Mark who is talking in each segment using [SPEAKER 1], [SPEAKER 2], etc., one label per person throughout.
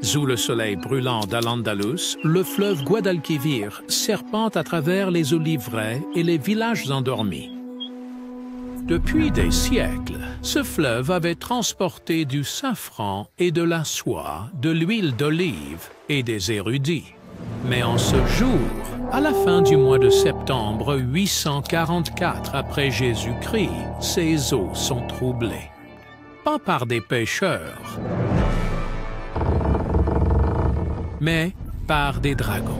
[SPEAKER 1] Sous le soleil brûlant d'Al-Andalus, le fleuve Guadalquivir serpente à travers les oliveraies et les villages endormis. Depuis des siècles, ce fleuve avait transporté du safran et de la soie, de l'huile d'olive et des érudits. Mais en ce jour, à la fin du mois de septembre 844 après Jésus-Christ, ces eaux sont troublées. Pas par des pêcheurs, mais par des dragons.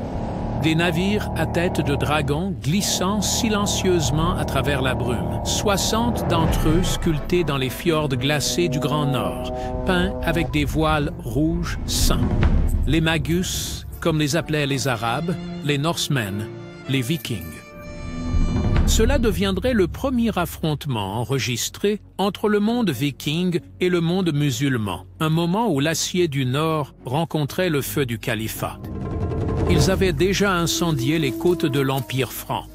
[SPEAKER 1] Des navires à tête de dragon glissant silencieusement à travers la brume. 60 d'entre eux sculptés dans les fjords glacés du Grand Nord, peints avec des voiles rouges saints. Les Magus, comme les appelaient les Arabes, les Norsemen, les Vikings. Cela deviendrait le premier affrontement enregistré entre le monde viking et le monde musulman, un moment où l'acier du Nord rencontrait le feu du califat. Ils avaient déjà incendié les côtes de l'Empire franc,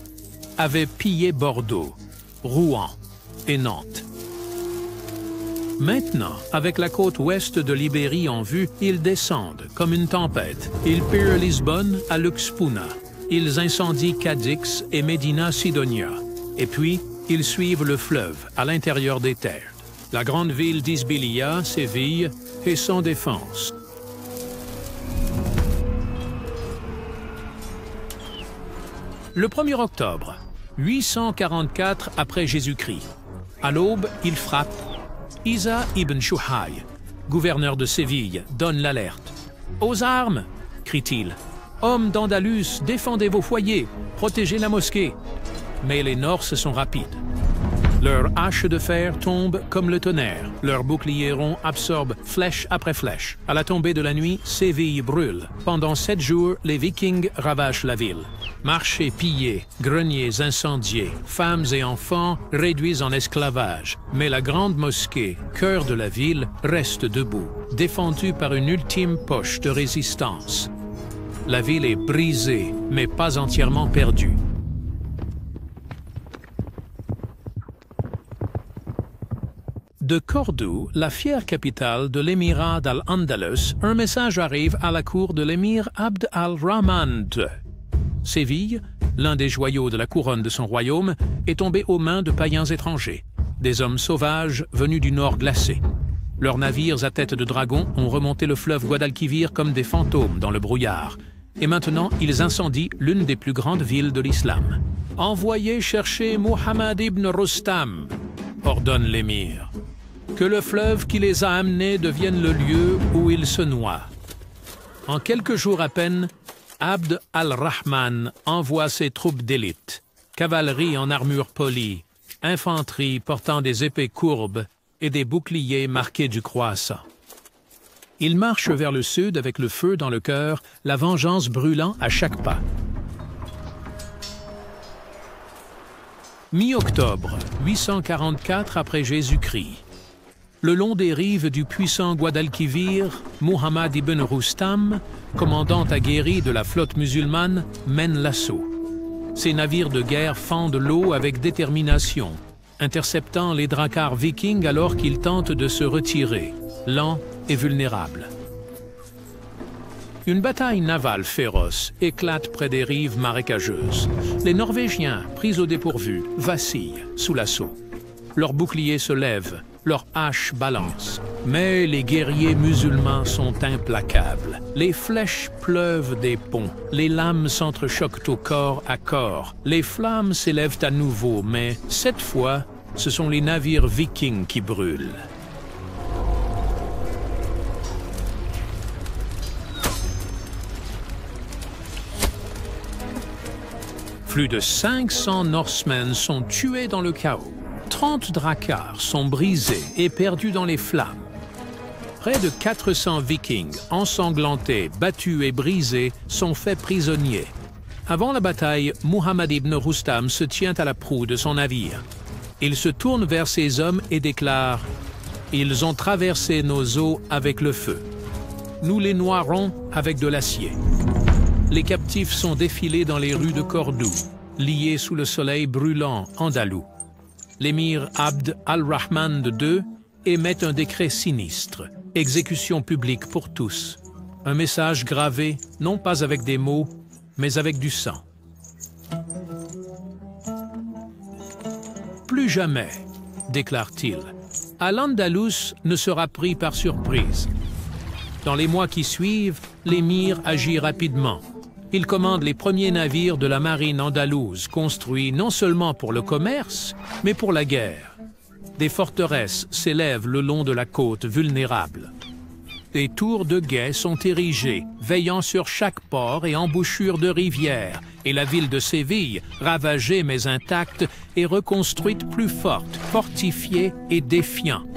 [SPEAKER 1] avaient pillé Bordeaux, Rouen et Nantes. Maintenant, avec la côte ouest de l'Ibérie en vue, ils descendent comme une tempête. Ils pillent Lisbonne à Luxpuna. Ils incendient Cadix et Médina Sidonia. Et puis, ils suivent le fleuve à l'intérieur des terres. La grande ville d'Isbilia, Séville, est sans défense. Le 1er octobre, 844 après Jésus-Christ. À l'aube, ils frappent. Isa ibn Shuhay, gouverneur de Séville, donne l'alerte. « Aux armes !» crie-t-il. « Hommes d'Andalus, défendez vos foyers, protégez la mosquée !» Mais les Norses sont rapides. Leurs haches de fer tombent comme le tonnerre. Leurs boucliers ronds absorbent flèche après flèche. À la tombée de la nuit, Séville brûle. Pendant 7 jours, les Vikings ravagent la ville. Marchés pillés, greniers incendiés, femmes et enfants réduits en esclavage. Mais la grande mosquée, cœur de la ville, reste debout, défendue par une ultime poche de résistance. La ville est brisée, mais pas entièrement perdue. De Cordoue, la fière capitale de l'émirat d'Al-Andalus, un message arrive à la cour de l'émir Abd al-Rahman II. Séville, l'un des joyaux de la couronne de son royaume, est tombé aux mains de païens étrangers, des hommes sauvages venus du nord glacé. Leurs navires à tête de dragon ont remonté le fleuve Guadalquivir comme des fantômes dans le brouillard. Et maintenant, ils incendient l'une des plus grandes villes de l'islam. « Envoyez chercher Muhammad ibn Rustam », ordonne l'émir. « Que le fleuve qui les a amenés devienne le lieu où ils se noient. » En quelques jours à peine, Abd al-Rahman envoie ses troupes d'élite, cavalerie en armure polie, infanterie portant des épées courbes et des boucliers marqués du croissant. Il marche vers le sud avec le feu dans le cœur, la vengeance brûlant à chaque pas. Mi-octobre, 844 après Jésus-Christ. Le long des rives du puissant Guadalquivir, Muhammad ibn Rustam, commandant aguerri de la flotte musulmane, mène l'assaut. Ses navires de guerre fendent l'eau avec détermination, interceptant les dracars vikings alors qu'ils tentent de se retirer, lents et vulnérables. Une bataille navale féroce éclate près des rives marécageuses. Les Norvégiens, pris au dépourvu, vacillent sous l'assaut. Leurs boucliers se lèvent, leurs haches balancent. Mais les guerriers musulmans sont implacables. Les flèches pleuvent des ponts, les lames s'entrechoquent au corps à corps. Les flammes s'élèvent à nouveau, mais cette fois, ce sont les navires vikings qui brûlent. Plus de 500 Norsemen sont tués dans le chaos. 30 dracars sont brisés et perdus dans les flammes. Près de 400 Vikings, ensanglantés, battus et brisés, sont faits prisonniers. Avant la bataille, Muhammad ibn Rustam se tient à la proue de son navire. Il se tourne vers ses hommes et déclare « Ils ont traversé nos eaux avec le feu. Nous les noierons avec de l'acier. » Les captifs sont défilés dans les rues de Cordoue, liés sous le soleil brûlant andalou. L'émir Abd al-Rahman II émet un décret sinistre, exécution publique pour tous. Un message gravé, non pas avec des mots, mais avec du sang. Plus jamais, déclare-t-il, Al-Andalus ne sera pris par surprise. Dans les mois qui suivent, l'émir agit rapidement. Il commande les premiers navires de la marine andalouse, construits non seulement pour le commerce, mais pour la guerre. Des forteresses s'élèvent le long de la côte vulnérable. Des tours de guet sont érigées, veillant sur chaque port et embouchure de rivière, et la ville de Séville, ravagée mais intacte, est reconstruite plus forte, fortifiée et défiante.